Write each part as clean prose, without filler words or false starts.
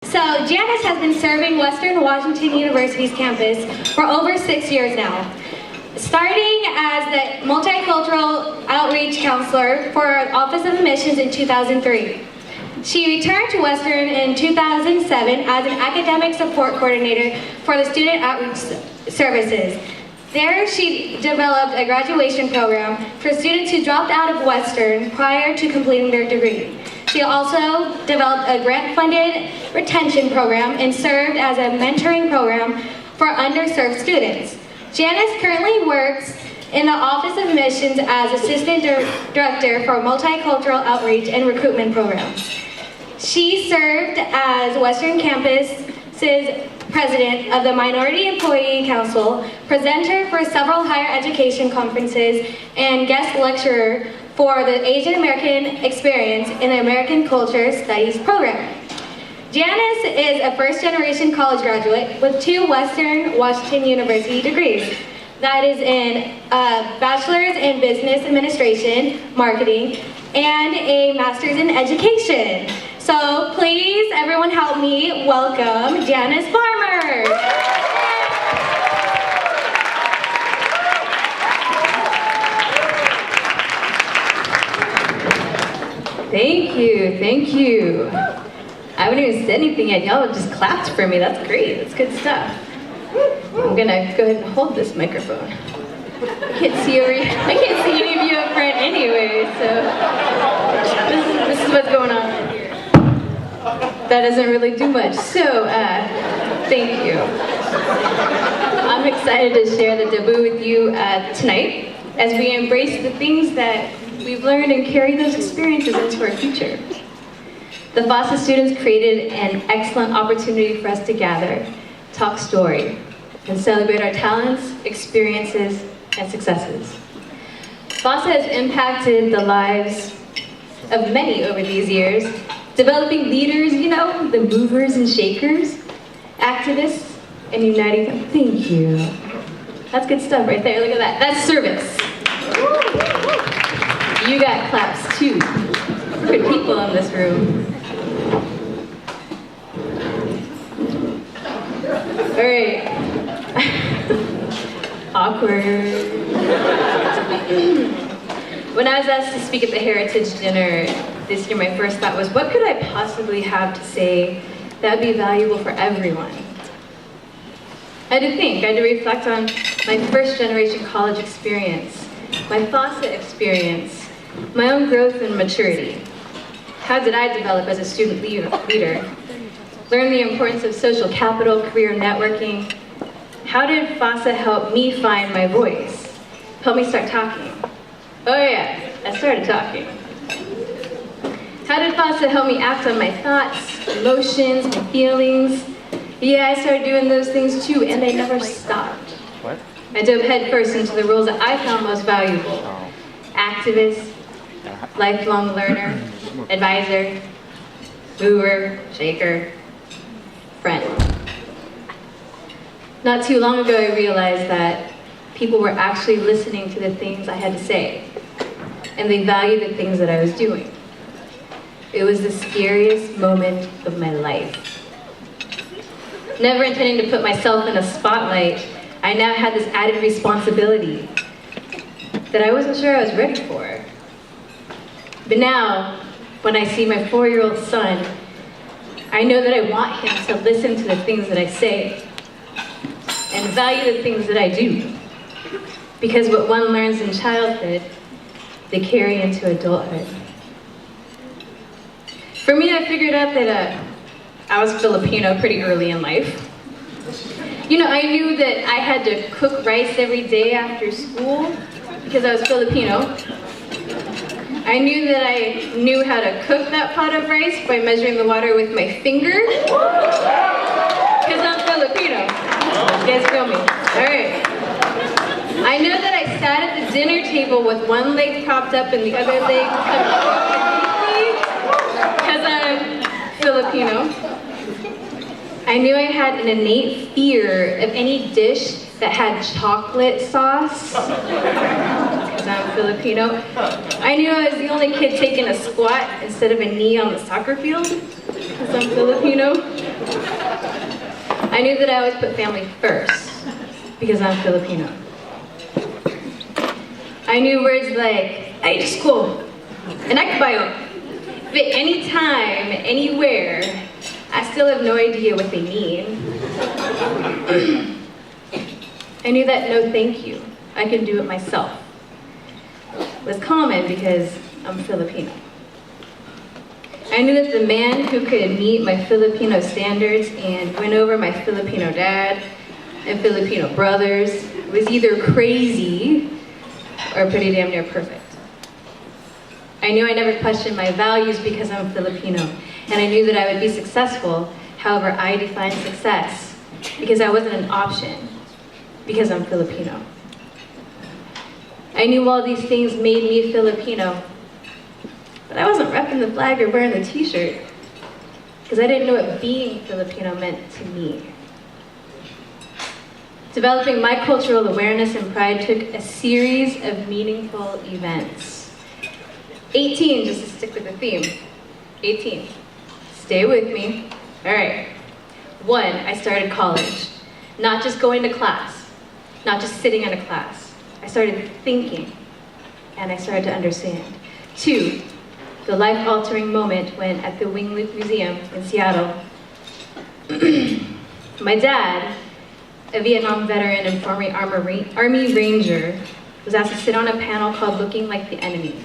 So Janis has been serving Western Washington University's campus for over 6 years now, starting as the Multicultural Outreach Counselor for Office of Admissions in 2003. She returned to Western in 2007 as an academic support coordinator for the Student Outreach Services. There, she developed a graduation program for students who dropped out of Western prior to completing their degree. She also developed a grant-funded retention program and served as a mentoring program for underserved students. Janis currently works in the Office of Admissions as Assistant Director for Multicultural Outreach and Recruitment Programs. She served as Western Campus's President of the Minority Employee Council, presenter for several higher education conferences, and guest lecturer for the Asian American Experience in the American Culture Studies program. Janis is a first-generation college graduate with 2 Western Washington University degrees. That is in a Bachelor's in Business Administration, Marketing, and a Master's in Education. So please, everyone help me welcome Janis Farmer. Thank you, thank you. I haven't even said anything yet. Y'all just clapped for me. That's great. That's good stuff. I'm gonna go ahead and hold this microphone. I can't see any of you up front anyway, so this is what's going on. That doesn't really do much. So, thank you. I'm excited to share the debut with you tonight as we embrace the things that we've learned and carry those experiences into our future. The FASA students created an excellent opportunity for us to gather, talk story, and celebrate our talents, experiences, and successes. FASA has impacted the lives of many over these years, developing leaders, you know, the movers and shakers, activists, and uniting them. Thank you. That's good stuff right there. Look at that. That's service. You got claps too. Good people in this room. All right. Awkward. When I was asked to speak at the Heritage Dinner this year, my first thought was, what could I possibly have to say that would be valuable for everyone? I had to think. I had to reflect on my first generation college experience, my FASA experience, my own growth and maturity. How did I develop as a student leader? Learn the importance of social capital, career networking. How did FASA help me find my voice? Help me start talking. Oh yeah, I started talking. How did FASA help me act on my thoughts, emotions, my feelings? Yeah, I started doing those things too, and they never stopped. What? I dove headfirst into the roles that I found most valuable. Activist, lifelong learner, advisor, mover, shaker, friend. Not too long ago, I realized that people were actually listening to the things I had to say, and they valued the things that I was doing. It was the scariest moment of my life. Never intending to put myself in a spotlight, I now had this added responsibility that I wasn't sure I was ready for. But now, when I see my 4-year-old son, I know that I want him to listen to the things that I say and value the things that I do. Because what one learns in childhood, they carry into adulthood. For me, I figured out that I was Filipino pretty early in life. You know, I knew that I had to cook rice every day after school because I was Filipino. I knew that I knew how to cook that pot of rice by measuring the water with my finger because I'm Filipino. You guys feel me? All right. I know that I sat at the dinner table with one leg propped up and the other leg because I'm Filipino. I knew I had an innate fear of any dish that had chocolate sauce because I'm Filipino. I knew I was the only kid taking a squat instead of a knee on the soccer field because I'm Filipino. I knew that I always put family first because I'm Filipino. I knew words like, ay, Diyos ko, anak bayo. But anytime, anywhere, I still have no idea what they mean. I knew that no thank you, I can do it myself, was common because I'm Filipino. I knew that the man who could meet my Filipino standards and win over my Filipino dad and Filipino brothers was either crazy or pretty damn near perfect. I knew I never questioned my values because I'm Filipino, and I knew that I would be successful, however I defined success, because I wasn't an option, because I'm Filipino. I knew all these things made me Filipino, but I wasn't repping the flag or wearing the t-shirt, because I didn't know what being Filipino meant to me. Developing my cultural awareness and pride took a series of meaningful events. 18, just to stick with the theme. 18. Stay with me. All right. 1, I started college. Not just going to class, not just sitting in a class. I started thinking, and I started to understand. 2, the life-altering moment when at the Wing Luke Museum in Seattle, my dad, a Vietnam veteran and former Army Ranger, was asked to sit on a panel called Looking Like the Enemy.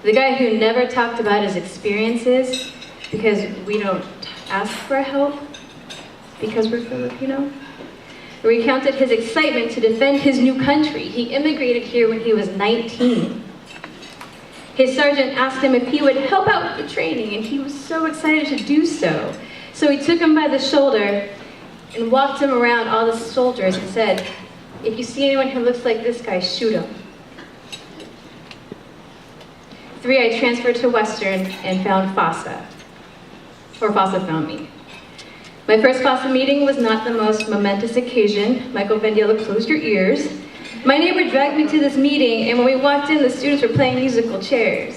The guy who never talked about his experiences because we don't ask for help because we're Filipino, recounted his excitement to defend his new country. He immigrated here when he was 19. His sergeant asked him if he would help out with the training, and he was so excited to do so. So he took him by the shoulder and walked him around all the soldiers and said, "If you see anyone who looks like this guy, shoot him." 3, I transferred to Western and found FASA, or FASA found me. My first FASA meeting was not the most momentous occasion. Michael Vendiela, close your ears. My neighbor dragged me to this meeting, and when we walked in, the students were playing musical chairs.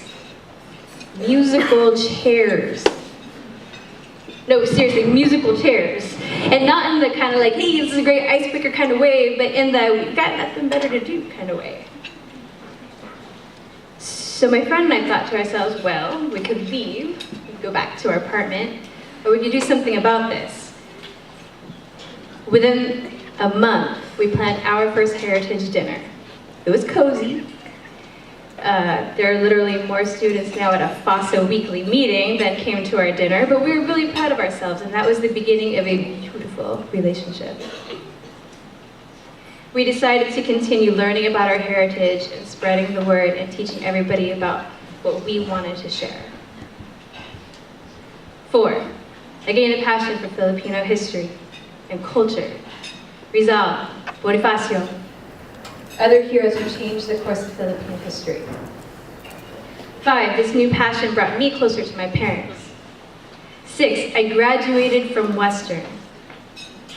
Musical chairs. No, seriously, musical chairs. And not in the kind of like, hey, this is a great icebreaker kind of way, but in the, we've got nothing better to do kind of way. So my friend and I thought to ourselves, well, we could leave, we could go back to our apartment, or we could do something about this. Within a month, we planned our first heritage dinner. It was cozy. There are literally more students now at a FASA weekly meeting than came to our dinner, but we were really proud of ourselves, and that was the beginning of a beautiful relationship. We decided to continue learning about our heritage and spreading the word and teaching everybody about what we wanted to share. 4, I gained a passion for Filipino history and culture. Rizal, Bonifacio, other heroes who changed the course of Filipino history. 5, this new passion brought me closer to my parents. 6, I graduated from Western,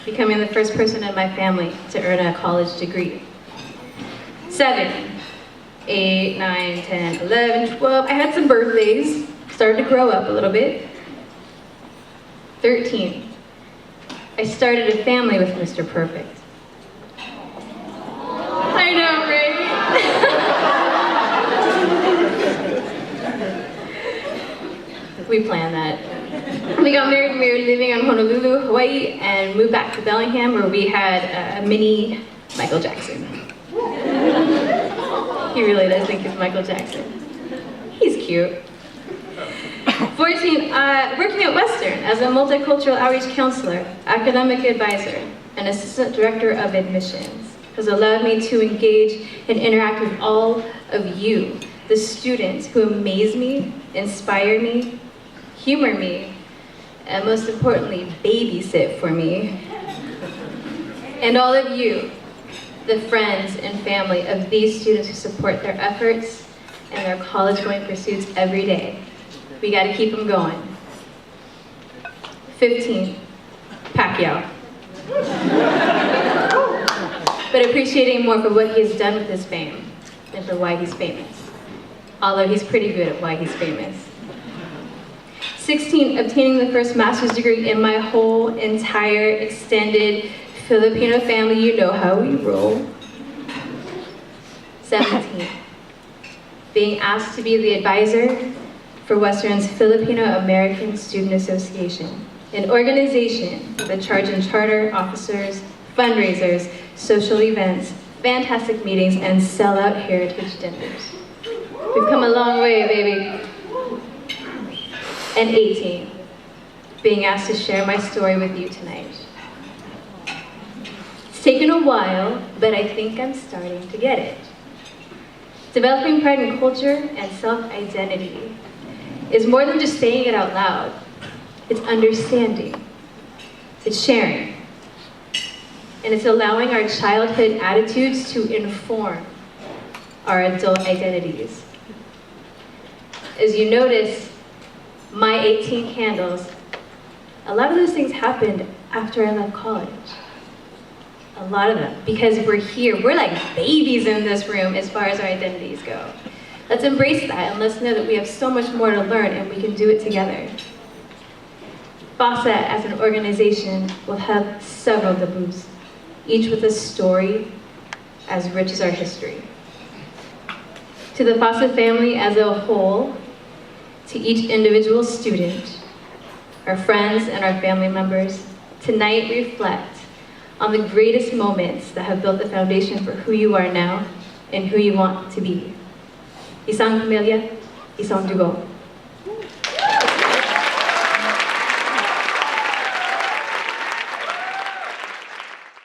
becoming the first person in my family to earn a college degree. 7, 8, 9, 10, 11, 12, I had some birthdays, started to grow up a little bit. 13, I started a family with Mr. Perfect. I know, right? We planned that. We got married when we were living on Honolulu, Hawaii, and moved back to Bellingham, where we had a mini Michael Jackson. He really does think he's Michael Jackson. He's cute. 14, working at Western as a multicultural outreach counselor, academic advisor, and assistant director of admissions has allowed me to engage and interact with all of you, the students who amaze me, inspire me, humor me, and most importantly, babysit for me. And all of you, the friends and family of these students who support their efforts and their college-going pursuits every day. We gotta keep them going. 15, Pacquiao. But appreciating more for what he has done with his fame than for why he's famous. Although he's pretty good at why he's famous. 16, obtaining the first master's degree in my whole entire extended Filipino family. You know how we roll. 17, being asked to be the advisor for Western's Filipino American Student Association, an organization that charge and charter officers, fundraisers, social events, fantastic meetings, and sellout heritage dinners. We've come a long way, baby. And 18, being asked to share my story with you tonight. It's taken a while, but I think I'm starting to get it. Developing pride in culture and self-identity is more than just saying it out loud. It's understanding, it's sharing, and it's allowing our childhood attitudes to inform our adult identities. As you notice, my 18 candles, a lot of those things happened after I left college. A lot of them, because we're here. We're like babies in this room as far as our identities go. Let's embrace that and let's know that we have so much more to learn and we can do it together. FASA as an organization will have several debuts, each with a story as rich as our history. To the FASA family as a whole, to each individual student, our friends and our family members, tonight reflect on the greatest moments that have built the foundation for who you are now and who you want to be. Isang pamilya, isang dugo.